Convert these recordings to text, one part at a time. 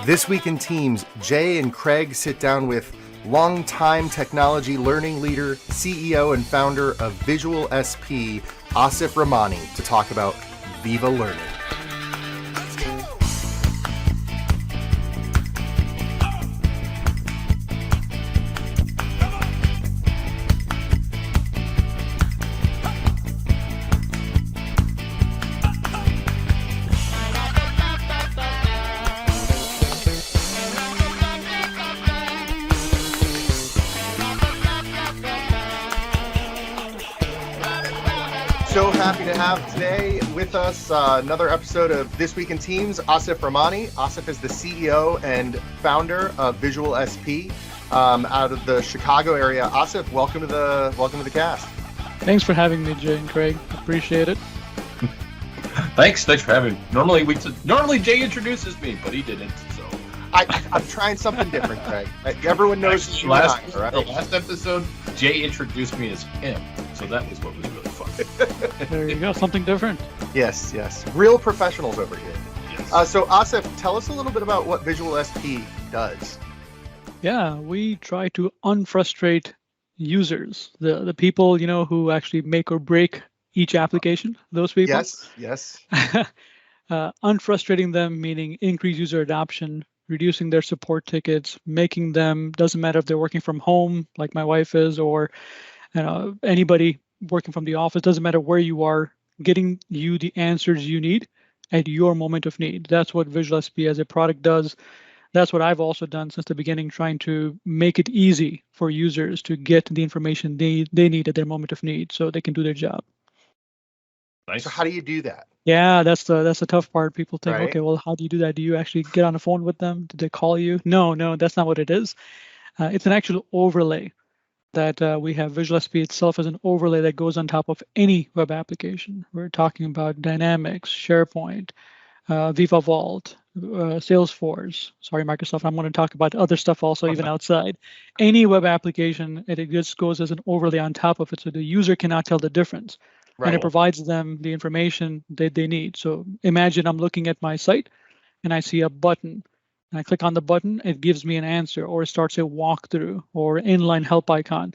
This week in Teams, Jay and Craig sit down with longtime technology learning leader, CEO, and founder of Visual SP, Asif Rehmani, to talk about Viva Learning. So happy to have today with us another episode of This Week in Teams, Asif Rehmani. Asif is the CEO and founder of Visual SP out of the Chicago area. Asif, welcome to the cast. Thanks for having me, Jay and Craig. Appreciate it. Thanks for having me. Normally Jay introduces me, but he didn't. So I'm trying something different, Craig. Everyone knows Actually, you and I, right? the last episode, Jay introduced me as him, so that was what was really fun. There you go, something different. Yes. Real professionals over here. Yes. So Asif, tell us a little bit about what Visual SP does. Yeah, we try to unfrustrate users, the people who actually make or break each application. Those people. Yes. Unfrustrating them, meaning increase user adoption, reducing their support tickets, making them, doesn't matter if they're working from home like my wife is, or anybody working from the office, doesn't matter where you are, getting you the answers you need at your moment of need. That's what Visual SP as a product does. That's what I've also done since the beginning, trying to make it easy for users to get the information they need at their moment of need so they can do their job. Nice. So how do you do that? Yeah, that's the tough part. People think, Right. okay, well, how do you do that? Do you actually get on the phone with them? Do they call you? No, that's not what it is. It's an actual overlay that we have. Visual SP itself as an overlay that goes on top of any web application. We're talking about Dynamics, SharePoint, Viva Vault, Salesforce. Sorry, Microsoft. I'm going to talk about other stuff also, even outside. Any web application, it just goes as an overlay on top of it, so the user cannot tell the difference. Right. And it provides them the information that they need. So imagine I'm looking at my site and I see a button. And I click on the button, it gives me an answer, or it starts a walkthrough, or an inline help icon,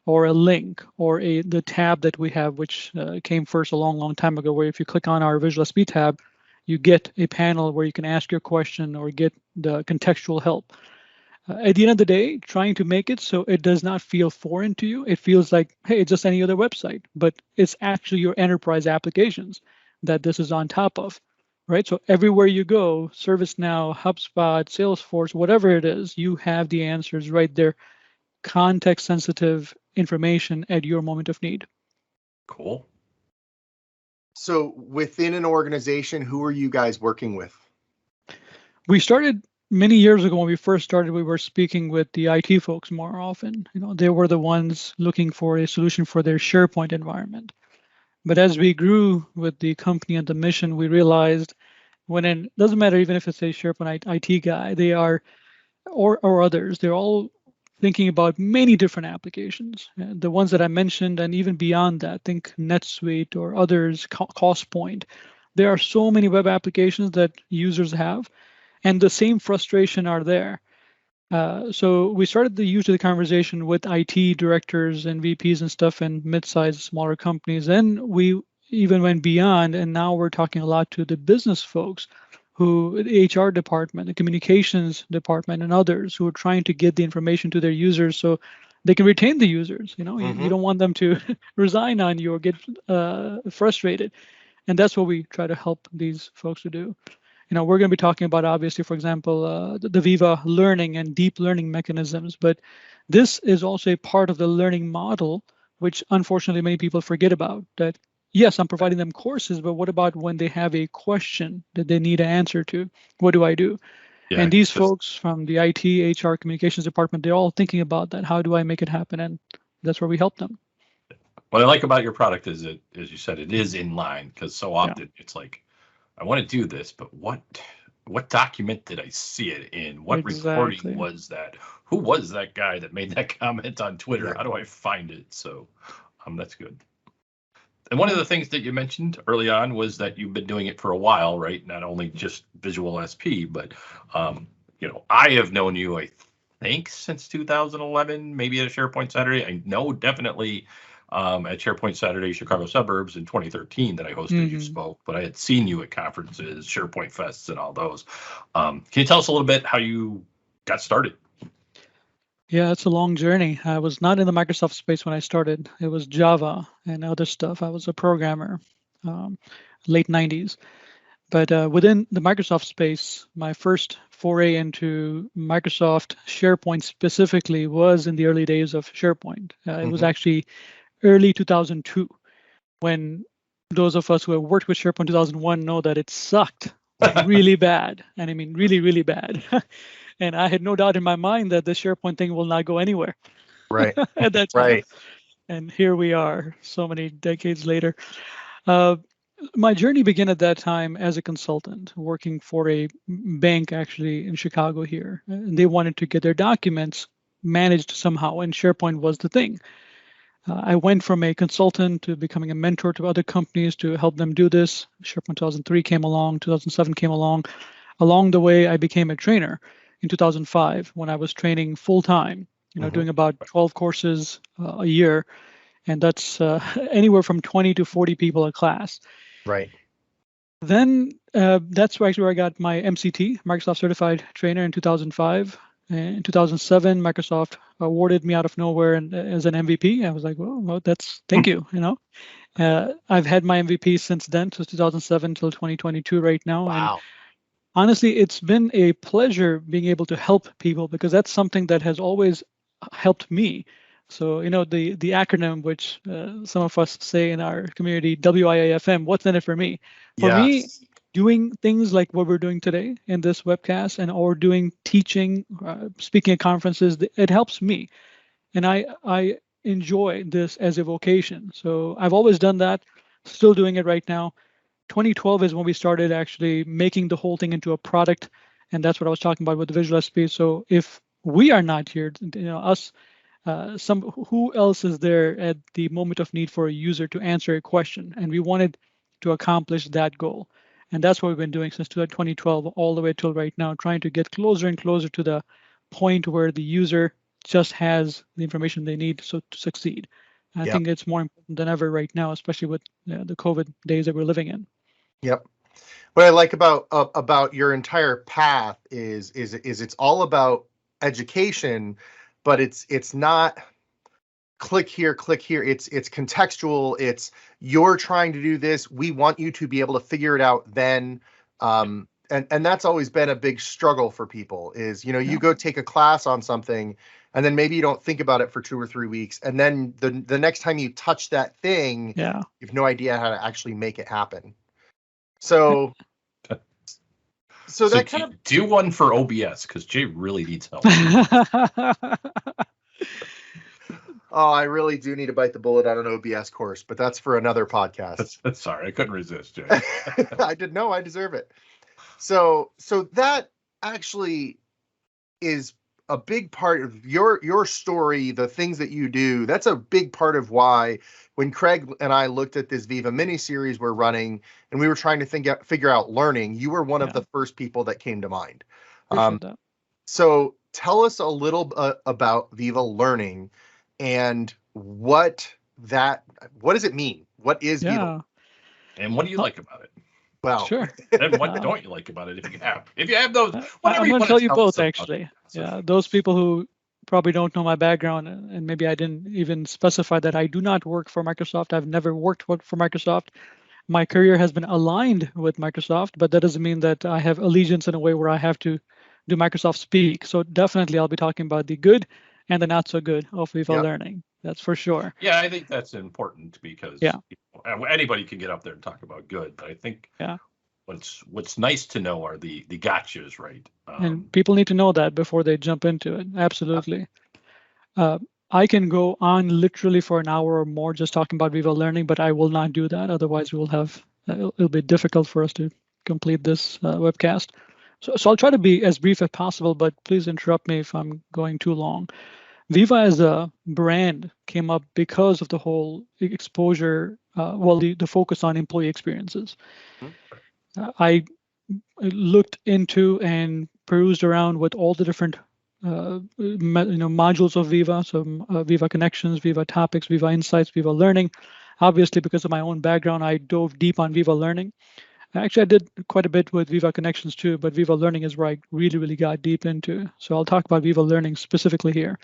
or a link, or the tab that we have, which came first a long time ago, where if you click on our Visual SP tab, you get a panel where you can ask your question or get the contextual help. At the end of the day, trying to make it so it does not feel foreign to you. It feels like, hey, it's just any other website, but it's actually your enterprise applications that this is on top of, right? So everywhere you go, ServiceNow, HubSpot, Salesforce, whatever it is, you have the answers right there, context-sensitive information at your moment of need. Cool. So within an organization, who are you guys working with? We started many years ago. When we first started, we were speaking with the IT folks more often. They were the ones looking for a solution for their SharePoint environment. But as we grew with the company and the mission, we realized it doesn't matter even if it's a SharePoint IT guy, they are, or others, they're all thinking about many different applications. The ones that I mentioned, and even beyond that, think NetSuite or others, CostPoint. There are so many web applications that users have, and the same frustration are there. So we started the conversation with IT directors and VPs and stuff in mid-sized, smaller companies. Then we even went beyond, and now we're talking a lot to the business folks, the HR department, the communications department, and others who are trying to get the information to their users so they can retain the users. You don't want them to resign on you or get frustrated. And that's what we try to help these folks to do. We're going to be talking about, obviously, for example, the Viva Learning and deep learning mechanisms, but this is also a part of the learning model, which unfortunately many people forget about. That, yes, I'm providing them courses, but what about when they have a question that they need an answer to? What do I do? Yeah, and these folks from the IT, HR, communications department, they're all thinking about that. How do I make it happen? And that's where we help them. What I like about your product is that, as you said, it is in line, because so often it's like, I want to do this, but what document did I see it in? What recording was that? Who was that guy that made that comment on Twitter? Yeah. How do I find it? So that's good. And one of the things that you mentioned early on was that you've been doing it for a while, right? Not only just Visual SP, but I have known you, I think, since 2011, maybe at a SharePoint Saturday. I know definitely at SharePoint Saturday, Chicago Suburbs in 2013 that I hosted, you spoke, but I had seen you at conferences, SharePoint Fests, and all those. Can you tell us a little bit how you got started? Yeah, it's a long journey. I was not in the Microsoft space when I started. It was Java and other stuff. I was a programmer, late 90s. But within the Microsoft space, my first foray into Microsoft SharePoint specifically was in the early days of SharePoint. It was actually early 2002, when those of us who have worked with SharePoint 2001 know that it sucked really bad. And I mean, really, really bad. And I had no doubt in my mind that the SharePoint thing will not go anywhere. Right. At that time. Right. And here we are, so many decades later. My journey began at that time as a consultant, working for a bank actually in Chicago here. And they wanted to get their documents managed somehow, and SharePoint was the thing. I went from a consultant to becoming a mentor to other companies to help them do this. SharePoint 2003 came along, 2007 came along. Along the way, I became a trainer in 2005 when I was training full time, doing about 12 courses a year. And that's anywhere from 20 to 40 people a class. Right. Then that's actually where I got my MCT, Microsoft Certified Trainer, in 2005. In 2007, Microsoft awarded me out of nowhere as an MVP. I was like, well, thank you. I've had my MVP since then, so 2007 till 2022 right now. Wow. And honestly, it's been a pleasure being able to help people, because that's something that has always helped me. So, the acronym, which some of us say in our community, WIAFM, what's in it for me? For me, doing things like what we're doing today in this webcast or doing teaching, speaking at conferences, it helps me. And I enjoy this as a vocation. So I've always done that, still doing it right now. 2012 is when we started actually making the whole thing into a product. And that's what I was talking about with the Visual SP. So if we are not here, us, who else is there at the moment of need for a user to answer a question? And we wanted to accomplish that goal. And that's what we've been doing since 2012 all the way till right now, trying to get closer and closer to the point where the user just has the information they need to succeed. And I think it's more important than ever right now, especially with the COVID days that we're living in. Yep. What I like about your entire path is it's all about education, but it's not click here. It's contextual. It's you're trying to do this. We want you to be able to figure it out then. And that's always been a big struggle for people is, you go take a class on something and then maybe you don't think about it for 2 or 3 weeks. And then the next time you touch that thing, you have no idea how to actually make it happen. So that kind of do one for OBS, because Jay really needs help. Oh, I really do need to bite the bullet on an OBS course, but that's for another podcast. Sorry, I couldn't resist, Jay. I didn't know. I deserve it. So that actually is a big part of your story, the things that you do. That's a big part of why when Craig and I looked at this Viva mini series we're running and we were trying to figure out learning, you were one of the first people that came to mind. So tell us a little about Viva Learning and what does it mean? What is Viva? And what do you like about it? Well, sure. And what don't you like about it? If you have those, I'm going to tell you both, actually. Those people who probably don't know my background, and maybe I didn't even specify that I do not work for Microsoft. I've never worked for Microsoft. My career has been aligned with Microsoft, but that doesn't mean that I have allegiance in a way where I have to do Microsoft speak. So definitely I'll be talking about the good and the not so good of Viva Learning. That's for sure. Yeah, I think that's important because anybody can get up there and talk about good, but I think what's nice to know are the gotchas, right? And people need to know that before they jump into it. Absolutely. I can go on literally for an hour or more just talking about Viva Learning, but I will not do that. Otherwise, it'll be difficult for us to complete this webcast. So I'll try to be as brief as possible, but please interrupt me if I'm going too long. Viva as a brand came up because of the whole exposure, the focus on employee experiences. I looked into and perused around with all the different modules of Viva, so Viva Connections, Viva Topics, Viva Insights, Viva Learning. Obviously, because of my own background, I dove deep on Viva Learning. Actually, I did quite a bit with Viva Connections too, but Viva Learning is where I really, really got deep into. So I'll talk about Viva Learning specifically here.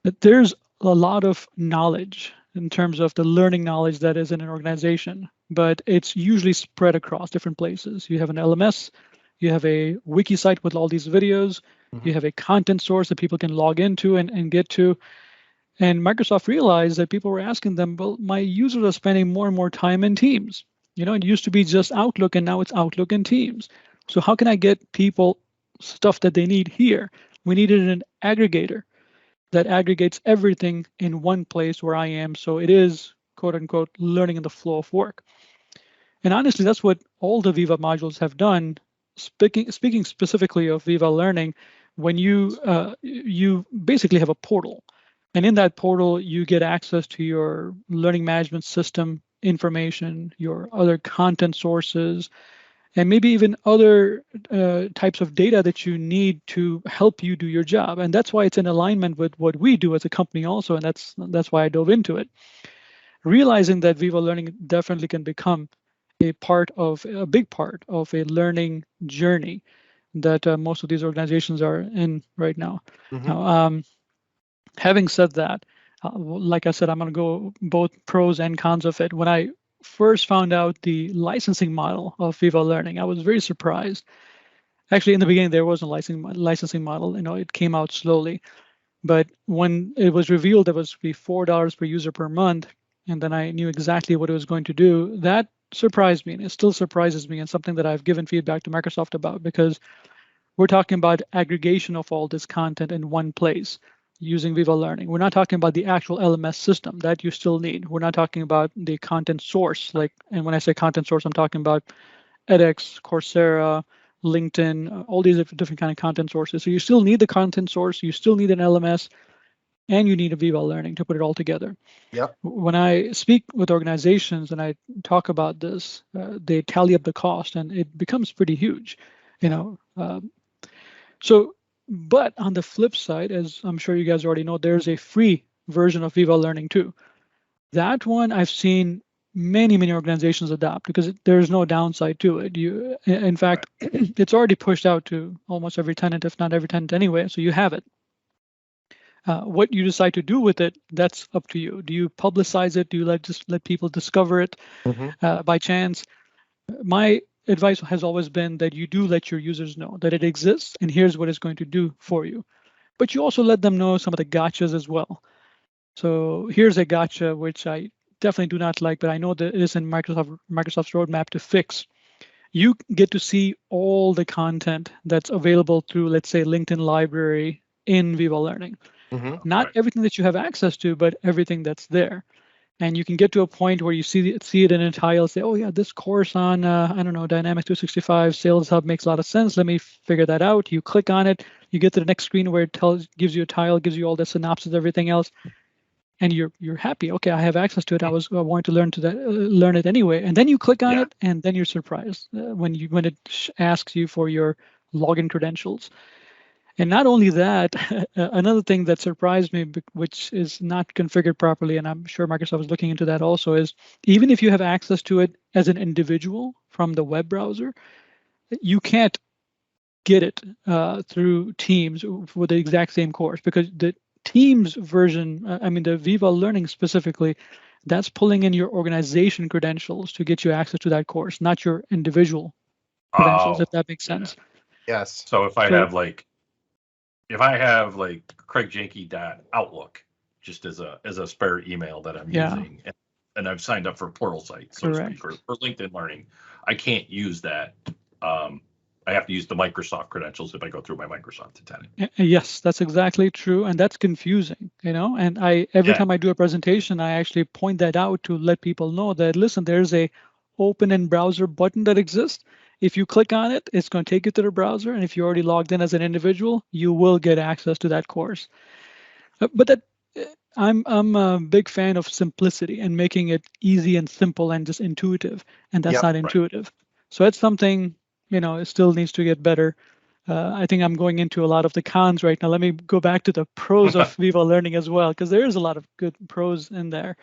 But there's a lot of knowledge in terms of the learning knowledge that is in an organization, but it's usually spread across different places. You have an LMS, you have a wiki site with all these videos, you have a content source that people can log into and get to. And Microsoft realized that people were asking them, well, my users are spending more and more time in Teams. It used to be just Outlook, and now it's Outlook and Teams. So how can I get people stuff that they need here? We needed an aggregator that aggregates everything in one place where I am. So it is, quote unquote, learning in the flow of work. And honestly, that's what all the Viva modules have done. Speaking specifically of Viva Learning, when you basically have a portal. And in that portal, you get access to your learning management system information, your other content sources, and maybe even other types of data that you need to help you do your job. And that's why it's in alignment with what we do as a company also, and that's why I dove into it. Realizing that Viva Learning definitely can become a big part of a learning journey that most of these organizations are in right now. Now, having said that, like I said, I'm going to go both pros and cons of it. When I first found out the licensing model of Viva Learning, I was very surprised. Actually, in the beginning, there wasn't a licensing model. It came out slowly. But when it was revealed, it was to be $4 per user per month, and then I knew exactly what it was going to do. That surprised me, and it still surprises me, and something that I've given feedback to Microsoft about, because we're talking about aggregation of all this content in one place using Viva Learning. We're not talking about the actual LMS system that you still need. We're not talking about the content source. And when I say content source, I'm talking about edX, Coursera, LinkedIn, all these different kind of content sources. So you still need the content source, you still need an LMS, and you need a Viva Learning to put it all together. Yep. When I speak with organizations and I talk about this, they tally up the cost, and it becomes pretty huge. But on the flip side, as I'm sure you guys already know, there's a free version of Viva Learning too. That one I've seen many organizations adopt because there's no downside to it. In fact, it's already pushed out to almost every tenant, if not every tenant anyway, so you have it. What you decide to do with it, that's up to you. Do you publicize it? Do you just let people discover it by chance? My advice has always been that you do let your users know that it exists and here's what it's going to do for you. But you also let them know some of the gotchas as well. So here's a gotcha which I definitely do not like, but I know that it is in Microsoft's roadmap to fix. You get to see all the content that's available through, let's say, LinkedIn Library in Viva Learning. Not everything that you have access to, but everything that's there. And you can get to a point where you see it in a tile, say, oh yeah, this course on, I don't know, Dynamics 365 Sales Hub makes a lot of sense. Let me figure that out. You click on it, you get to the next screen where it gives you a tile, gives you all the synopsis, everything else, and you're happy. Okay, I have access to it. I wanted to learn it anyway. And then you click on it, and then you're surprised when it asks you for your login credentials. And not only that, another thing that surprised me, which is not configured properly, and I'm sure Microsoft is looking into that also, is even if you have access to it as an individual from the web browser, you can't get it through Teams for the exact same course, because the Teams version, the Viva Learning specifically, that's pulling in your organization credentials to get you access to that course, not your individual credentials, if that makes sense. Yes. So if I have craigjanke.outlook just as a spare email that I'm using, and I've signed up for Portal Site, so to speak, for LinkedIn Learning, I can't use that. I have to use the Microsoft credentials if I go through my Microsoft tenant. Yes, that's exactly true, and that's confusing, And every time I do a presentation, I actually point that out to let people know that, listen, there's a open in browser button that exists. If you click on it, it's going to take you to the browser, and if you're already logged in as an individual, you will get access to that course. But I'm a big fan of simplicity and making it easy and simple and just intuitive, and that's not intuitive. So it's something, it still needs to get better. I think I'm going into a lot of the cons right now. Let me go back to the pros of Viva Learning as well, because there is a lot of good pros in there.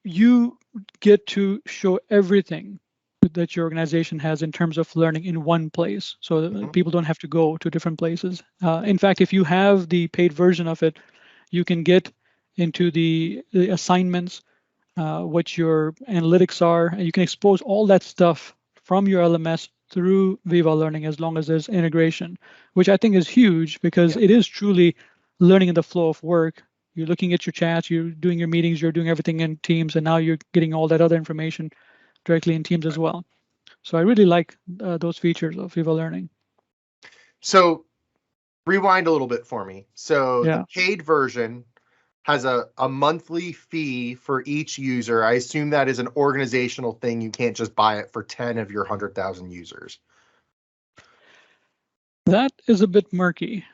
You get to show everything that your organization has in terms of learning in one place, so people don't have to go to different places. In fact, if you have the paid version of it, you can get into the assignments, what your analytics are, and you can expose all that stuff from your LMS through Viva Learning as long as there's integration, which I think is huge because it is truly learning in the flow of work. You're looking at your chats, you're doing your meetings, you're doing everything in Teams, and now you're getting all that other information directly in Teams as well. So I really like those features of Viva Learning. So rewind a little bit for me. So Yeah. The paid version has a monthly fee for each user. I assume that is an organizational thing. You can't just buy it for 10 of your 100,000 users. That is a bit murky.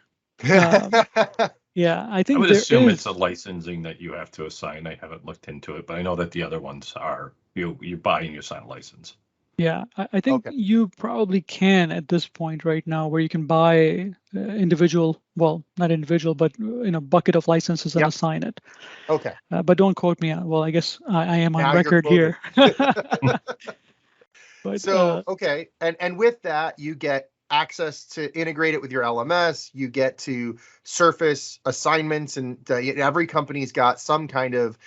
Yeah, I think I would assume it's a licensing that you have to assign. I haven't looked into it, but I know that the other ones are you buy and you assign a license. Yeah, I think you probably can at this point right now, where you can buy individual, well, not individual, but in a bucket of licenses and assign it. Okay. But don't quote me. Well, I guess I am on record here. But, so, okay. And with that, you get access to integrate it with your LMS. You get to surface assignments, and every company's got some kind of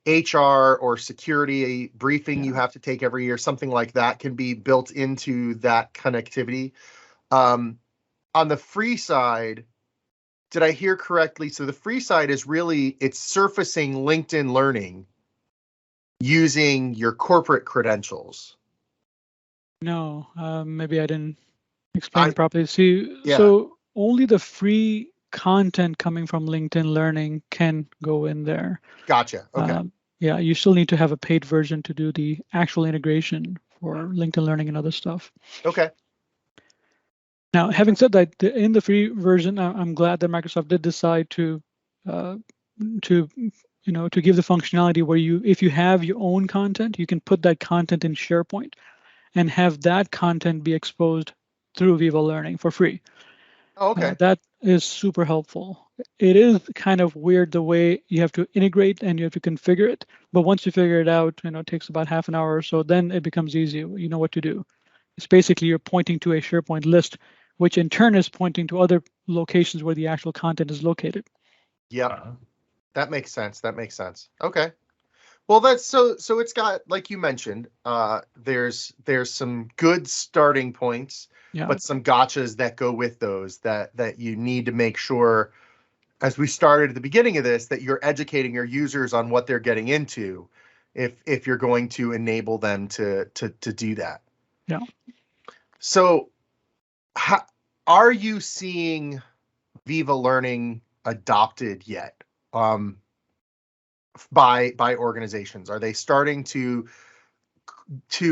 HR or security briefing you have to take every year. Something like that can be built into that connectivity. On the free side, did I hear correctly? So the free side is really, it's surfacing LinkedIn Learning using your corporate credentials. No, maybe I didn't explain properly. See, so only the free content coming from LinkedIn Learning can go in there. Gotcha. Okay. Yeah, you still need to have a paid version to do the actual integration for LinkedIn Learning and other stuff. Okay. Now, having said that, in the free version, I'm glad that Microsoft did decide to give the functionality where if you have your own content, you can put that content in SharePoint and have that content be exposed through Viva Learning for free. Oh, okay. That is super helpful. It is kind of weird the way you have to integrate and you have to configure it, but once you figure it out, it takes about half an hour or so, then it becomes easy. You know what to do. It's basically you're pointing to a SharePoint list, which in turn is pointing to other locations where the actual content is located. Yep. That makes sense. Okay. Well, that's so it's got, like you mentioned, there's some good starting points, but some gotchas that go with those that you need to make sure, as we started at the beginning of this, that you're educating your users on what they're getting into if you're going to enable them to do that. Yeah. So are you seeing Viva Learning adopted yet? By organizations? Are they starting to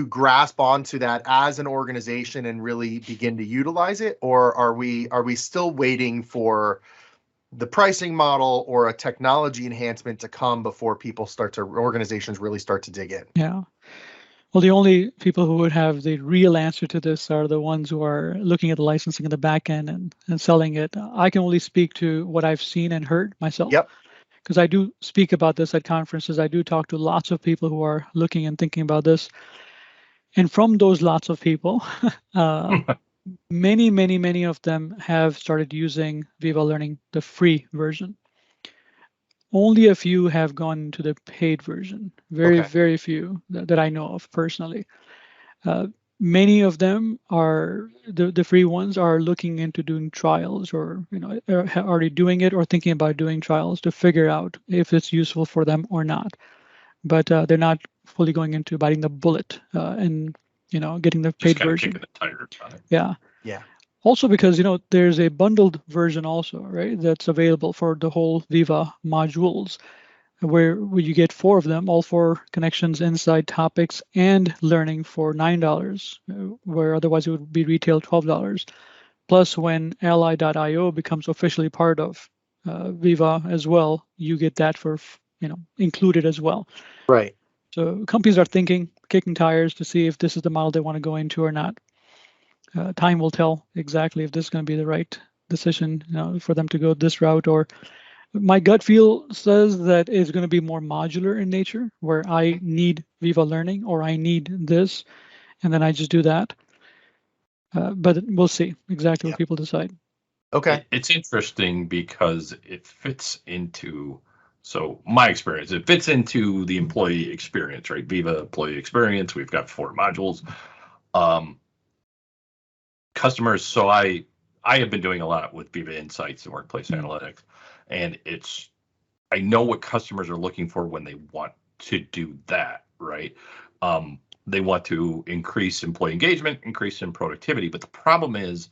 grasp onto that as an organization and really begin to utilize it, or are we still waiting for the pricing model or a technology enhancement to come before organizations really start to dig in? Yeah. Well, the only people who would have the real answer to this are the ones who are looking at the licensing in the back end and selling it. I can only speak to what I've seen and heard myself. Yep. Because I do speak about this at conferences. I do talk to lots of people who are looking and thinking about this. And from those lots of people, many of them have started using Viva Learning, the free version. Only a few have gone to the paid version. Very few that I know of personally. Many of them are the free ones are looking into doing trials, or are already doing it or thinking about doing trials to figure out if it's useful for them or not. But they're not fully going into biting the bullet and getting the paid version. Just kind of kicking the tires on it. Yeah. Also because there's a bundled version also, right? That's available for the whole Viva modules, where you get 4 of them, all 4 connections, inside topics, and learning for $9, where otherwise it would be retail $12. Plus, when ally.io becomes officially part of Viva as well, you get that for included as well. Right. So companies are kicking tires to see if this is the model they want to go into or not. time will tell exactly if this is going to be the right decision, for them to go this route. Or my gut feel says that it's going to be more modular in nature, where I need Viva Learning or I need this, and then I just do that. But we'll see exactly what people decide. Okay. It's interesting because it fits into, so my experience, it fits into the employee experience, right? Viva employee experience. We've got 4 modules. Customers. So I have been doing a lot with Viva Insights and Workplace Analytics, and I know what customers are looking for when they want to do that, right? They want to increase employee engagement, increase in productivity, but the problem is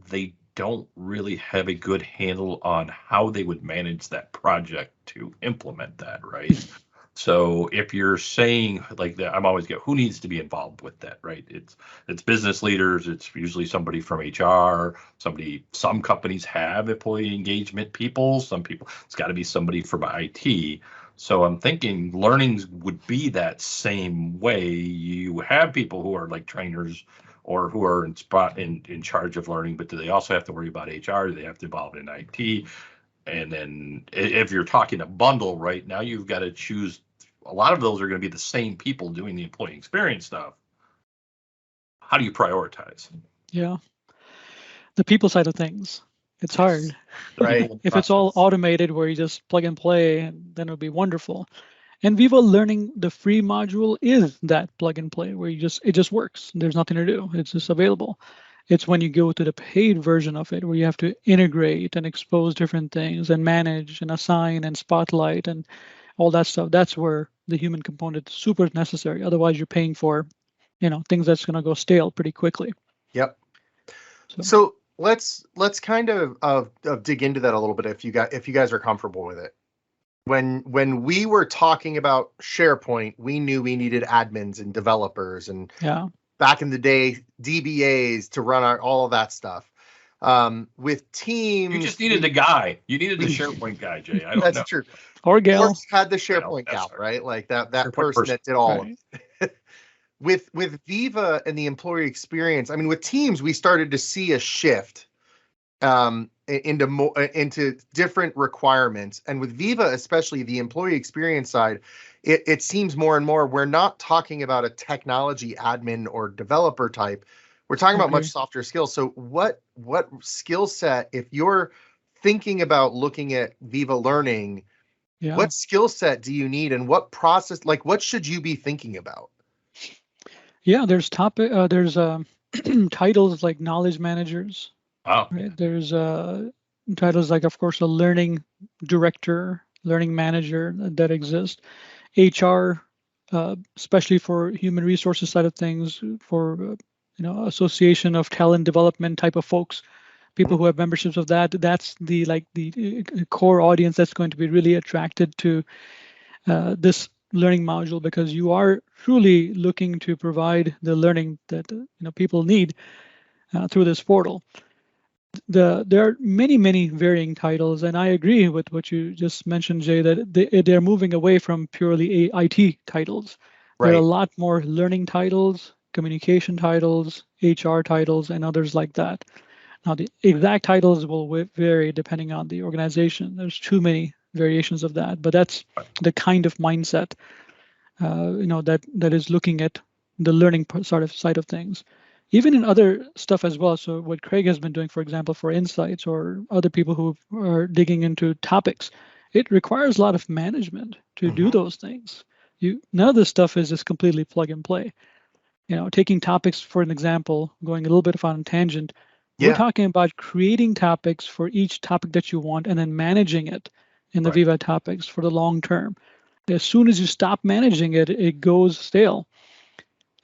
they don't really have a good handle on how they would manage that project to implement that, right? So if you're saying like that, I'm always who needs to be involved with that, right? It's business leaders. It's usually somebody from HR. Some companies have employee engagement people. Some people, it's got to be somebody from IT. So I'm thinking learnings would be that same way. You have people who are like trainers or who are in charge of learning, but do they also have to worry about HR? Do they have to involve in IT? And then if you're talking a bundle, right now, you've got to choose. A lot of those are going to be the same people doing the employee experience stuff. How do you prioritize? Yeah. The people side of things. It's hard. Right. If it's all automated where you just plug and play, then it would be wonderful. And Viva Learning, the free module, is that plug and play where it just works. There's nothing to do. It's just available. It's when you go to the paid version of it where you have to integrate and expose different things and manage and assign and spotlight and all that stuff. That's where the human component is super necessary. Otherwise, you're paying for, things that's going to go stale pretty quickly. Yep. So let's kind of dig into that a little bit if you guys are comfortable with it. When we were talking about SharePoint, we knew we needed admins and developers and back in the day, DBAs to run all of that stuff. With Teams, you just needed the guy. You needed the SharePoint guy, Jay. I don't know. That's true. Or gal. Had the SharePoint gal, right? Like that person that did all of it. With Viva and the employee experience, I mean, with Teams, we started to see a shift into different requirements, and with Viva, especially the employee experience side, it seems more and more we're not talking about a technology admin or developer type. We're talking about much softer skills. So what skill set, if you're thinking about looking at Viva Learning, what skill set do you need, and what process, like what should you be thinking about? Yeah, there's there's titles like knowledge managers. Wow. Right? There's titles like, of course, a learning director, learning manager that exist. HR, especially for human resources side of things, for association of talent development type of folks, people who have memberships of that. That's the core audience that's going to be really attracted to this learning module, because you are truly looking to provide the learning that people need through this portal. There are many varying titles, and I agree with what you just mentioned, Jay, that they're moving away from purely IT titles. Right. There are a lot more learning titles, communication titles, HR titles, and others like that. Now, the exact titles will vary depending on the organization. There's too many variations of that, but that's the kind of mindset that is looking at the learning side of things. Even in other stuff as well. So what Craig has been doing, for example, for Insights, or other people who are digging into topics, it requires a lot of management to do those things. None of this stuff is just completely plug and play. Taking topics, for an example, going a little bit on a tangent, we're talking about creating topics for each topic that you want and then managing it in the Viva topics for the long term. As soon as you stop managing it, it goes stale.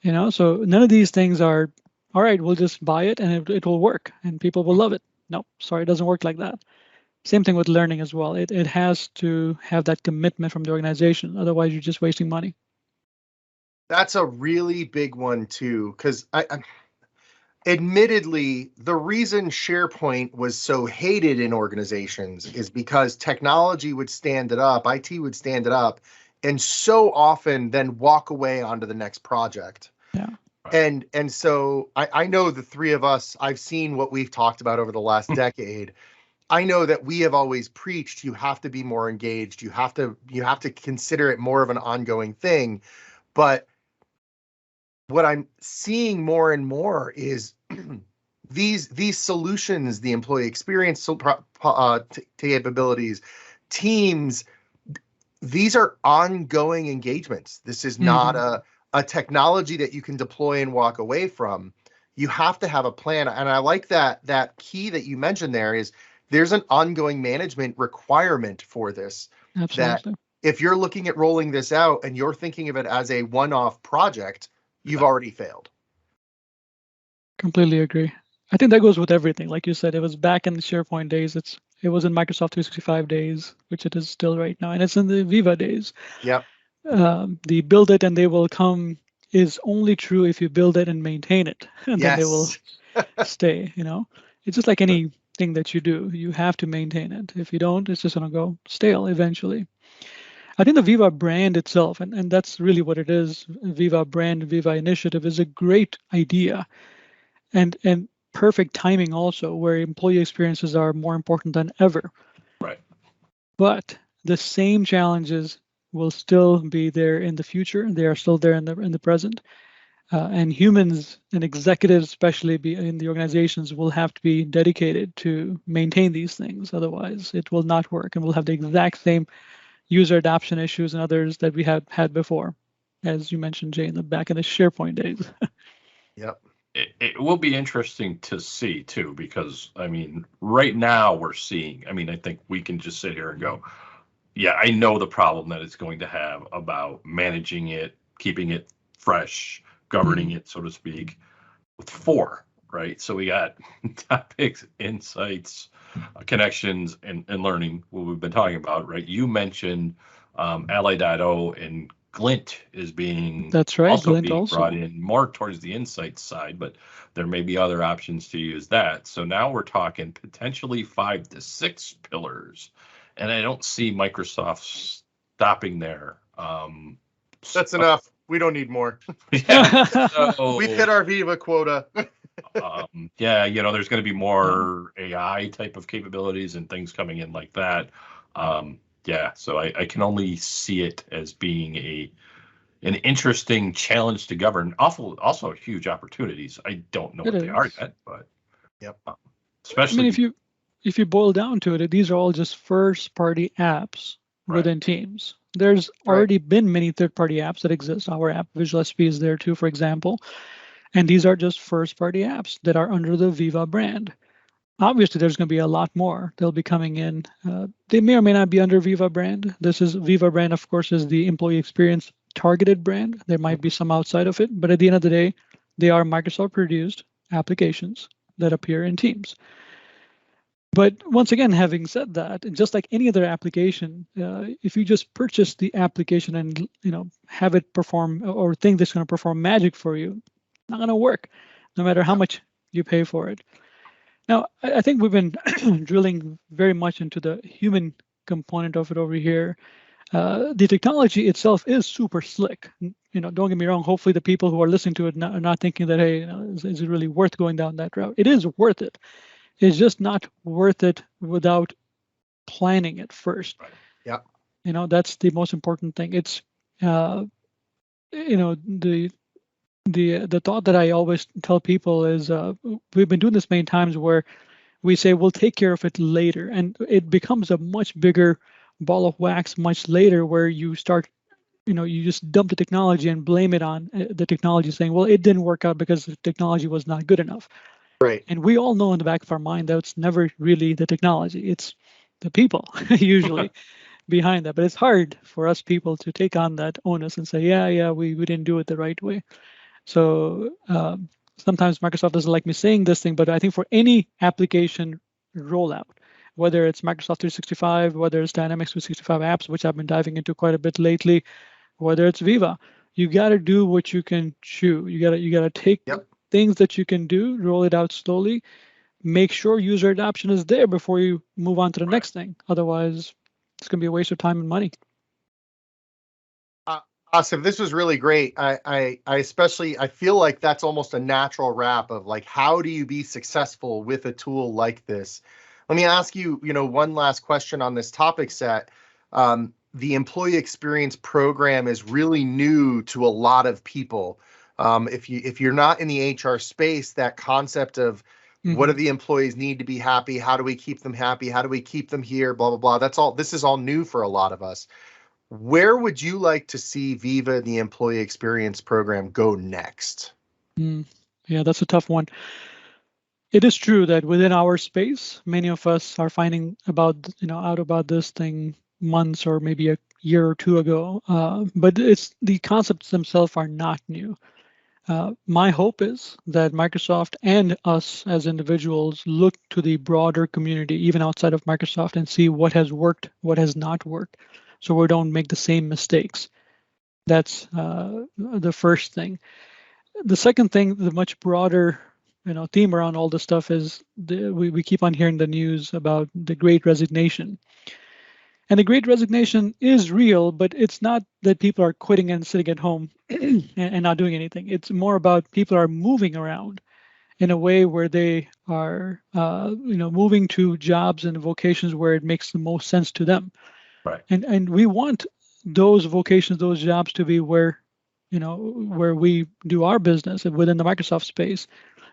So none of these things are, all right, we'll just buy it and it will work and people will love it. No, sorry, it doesn't work like that. Same thing with learning as well. It has to have that commitment from the organization. Otherwise, you're just wasting money. That's a really big one too, because admittedly, the reason SharePoint was so hated in organizations is because technology would stand it up, IT would stand it up, and so often then walk away onto the next project. Yeah. And so I know the three of us, I've seen what we've talked about over the last decade. I know that we have always preached you have to be more engaged. You have to consider it more of an ongoing thing. But what I'm seeing more and more is these solutions, the employee experience capabilities, teams, these are ongoing engagements. This is not a technology that you can deploy and walk away from. You have to have a plan. And I like that key that you mentioned there is there's an ongoing management requirement for this. Absolutely. That if you're looking at rolling this out and you're thinking of it as a one-off project, you've already failed. Completely agree. I think that goes with everything. Like you said, it was back in the SharePoint days. It was in Microsoft 365 days, which it is still right now, and it's in the Viva days. Yep. The build it and they will come is only true if you build it and maintain it, and then they will stay. It's just like anything that you do. You have to maintain it. If you don't, it's just gonna go stale eventually. I think the Viva brand itself, and that's really what it is. Viva brand, Viva initiative is a great idea, and perfect timing also, where employee experiences are more important than ever. Right. But the same challenges will still be there in the future. They are still there in the present. And humans and executives, especially in the organizations, will have to be dedicated to maintain these things. Otherwise, it will not work, and we'll have the exact same user adoption issues and others that we have had before, as you mentioned, Jay, back in the SharePoint days. Yep. It will be interesting to see too, because right now we're seeing, I think we can just sit here and go, yeah, I know the problem that it's going to have about managing it, keeping it fresh, governing it, so to speak, with 4, right? So we got topics, insights, connections, and learning, what we've been talking about, right? You mentioned Ally.o and Glint is being brought in more towards the insights side, but there may be other options to use that. So now we're talking potentially 5 to 6 pillars, and I don't see Microsoft stopping there. That's enough. We don't need more. Yeah, we've hit our Viva quota. There's going to be more AI type of capabilities and things coming in like that. So I can only see it as being an interesting challenge to govern. Also huge opportunities. I don't know what they are yet, but especially if you boil down to it, these are all just first-party apps within Teams. There's already been many third-party apps that exist. Our app Visual SP is there too, for example, and these are just first-party apps that are under the Viva brand. Obviously, there's going to be a lot more. They'll be coming in. They may or may not be under Viva brand. This is Viva brand, of course, is the employee experience targeted brand. There might be some outside of it, but at the end of the day, they are Microsoft produced applications that appear in Teams. But once again, having said that, just like any other application, if you just purchase the application and have it perform or think that's going to perform magic for you, not going to work, no matter how much you pay for it. Now, I think we've been drilling very much into the human component of it over here. The technology itself is super slick. Don't get me wrong. Hopefully, the people who are listening to it are not thinking that, hey, is it really worth going down that route? It is worth it. It's just not worth it without planning it first. Yeah. That's the most important thing. It's, the thought that I always tell people is we've been doing this many times where we say we'll take care of it later, and it becomes a much bigger ball of wax much later, where you start, you just dump the technology and blame it on the technology, saying, well, it didn't work out because the technology was not good enough. Right. And we all know in the back of our mind that it's never really the technology, it's the people usually behind that. But it's hard for us people to take on that onus and say, yeah, we didn't do it the right way. So sometimes Microsoft doesn't like me saying this thing, but I think for any application rollout, whether it's Microsoft 365, whether it's Dynamics 365 apps, which I've been diving into quite a bit lately, whether it's Viva, you got to do what you can chew. You got to take things that you can do, roll it out slowly, make sure user adoption is there before you move on to the next thing. Otherwise, it's going to be a waste of time and money. Asif, this was really great. I especially, I feel like that's almost a natural wrap of like, how do you be successful with a tool like this? Let me ask you, one last question on this topic set. The employee experience program is really new to a lot of people. If you're not in the HR space, that concept of what do the employees need to be happy? How do we keep them happy? How do we keep them here? Blah, blah, blah. This is all new for a lot of us. Where would you like to see Viva, the employee experience program, go next? Yeah, that's a tough one. It is true that within our space, many of us are finding out about this thing months or maybe a year or two ago. But it's the concepts themselves are not new. My hope is that Microsoft and us as individuals look to the broader community, even outside of Microsoft, and see what has worked, what has not worked, so we don't make the same mistakes. That's the first thing. The second thing, the much broader theme around all this stuff is we keep on hearing the news about the Great Resignation. And the Great Resignation is real, but it's not that people are quitting and sitting at home and not doing anything. It's more about people are moving around in a way where they are, moving to jobs and vocations where it makes the most sense to them. Right. And we want those vocations, those jobs to be where we do our business within the Microsoft space.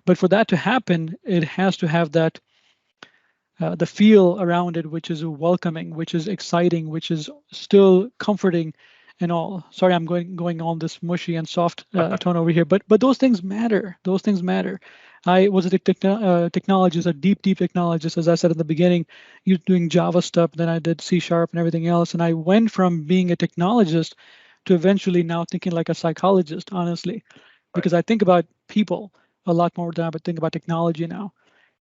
But for that to happen, it has to have that the feel around it, which is welcoming, which is exciting, which is still comforting, and all. Sorry, I'm going on this mushy and soft tone over here, but those things matter. Those things matter. I was a technologist, a deep technologist, as I said in the beginning, doing Java stuff. Then I did C# and everything else, and I went from being a technologist to eventually now thinking like a psychologist, honestly, because I think about people a lot more than I would think about technology now.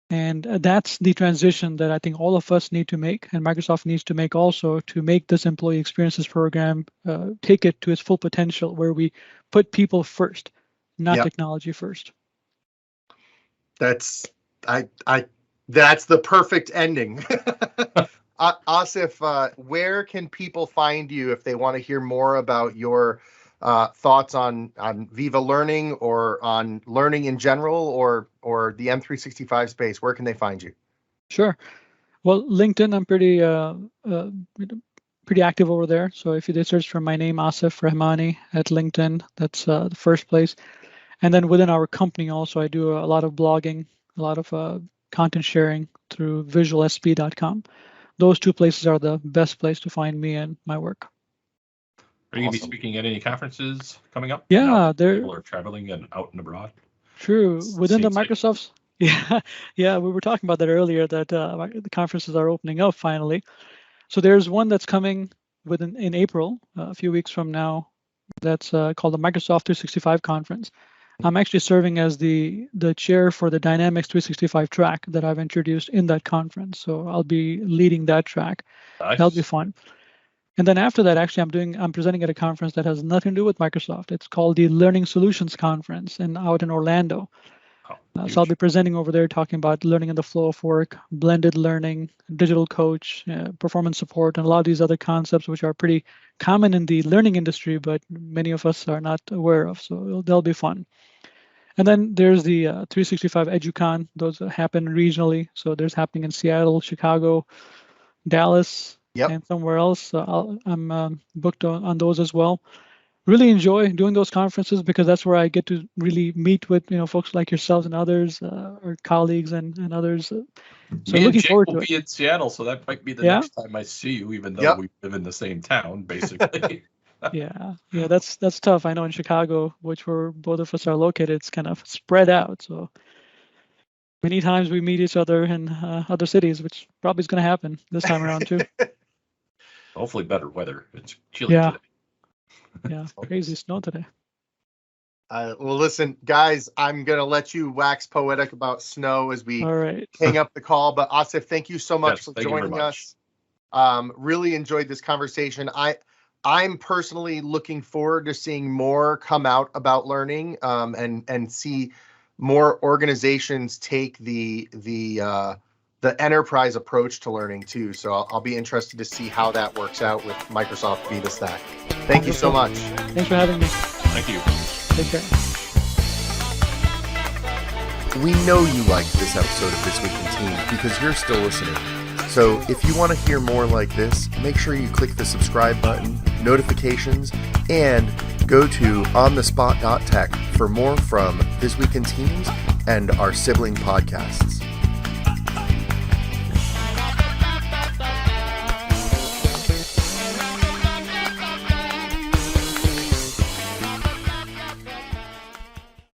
And that's the transition that I think all of us need to make, and Microsoft needs to make also, to make this employee experiences program take it to its full potential, where we put people first, not technology first. That's that's the perfect ending. Asif, where can people find you if they want to hear more about your thoughts on Viva Learning or on learning in general, or the M365 space? Where can they find you? Sure. Well, LinkedIn, I'm pretty active over there. So if you search for my name, Asif Rehmani, at LinkedIn, that's the first place. And then within our company also, I do a lot of blogging, a lot of content sharing through visualsp.com. Those two places are the best place to find me and my work. Are you going to be speaking at any conferences coming up? Yeah, people are traveling and out and abroad. True. Within the Microsoft's, yeah, we were talking about that earlier, that the conferences are opening up finally. So there's one that's coming in April, a few weeks from now. That's called the Microsoft 365 conference. I'm actually serving as the chair for the Dynamics 365 track that I've introduced in that conference. So I'll be leading that track. Nice. That'll be fun. And then after that, actually, I'm presenting at a conference that has nothing to do with Microsoft. It's called the Learning Solutions Conference out in Orlando. So I'll be presenting over there, talking about learning in the flow of work, blended learning, digital coach, performance support, and a lot of these other concepts, which are pretty common in the learning industry, but many of us are not aware of. So they'll be fun. And then there's the 365 EduCon. Those happen regionally. So there's happening in Seattle, Chicago, Dallas, and somewhere else. So I'm booked on those as well. Really enjoy doing those conferences because that's where I get to really meet with folks like yourselves and others, or colleagues and others. So looking forward to it. Will be in Seattle, so that might be the next time I see you, even though we live in the same town, basically. Yeah, that's tough. I know in Chicago, which where both of us are located, it's kind of spread out. So many times we meet each other in other cities, which probably is going to happen this time around too. Hopefully better weather. It's chilly today. Yeah, crazy snow today. Well, listen, guys, I'm going to let you wax poetic about snow as we hang up the call. But Asif, thank you so much for joining us. Really enjoyed this conversation. I'm personally looking forward to seeing more come out about learning, and see more organizations take the the enterprise approach to learning too. So I'll be interested to see how that works out with Microsoft Viva Stack. Thank you so much. Thanks for having me. Thank you. Take care. We know you liked this episode of This Week in Teams because you're still listening. So if you want to hear more like this, make sure you click the subscribe button, notifications, and go to onthespot.tech for more from This Week in Teams and our sibling podcasts.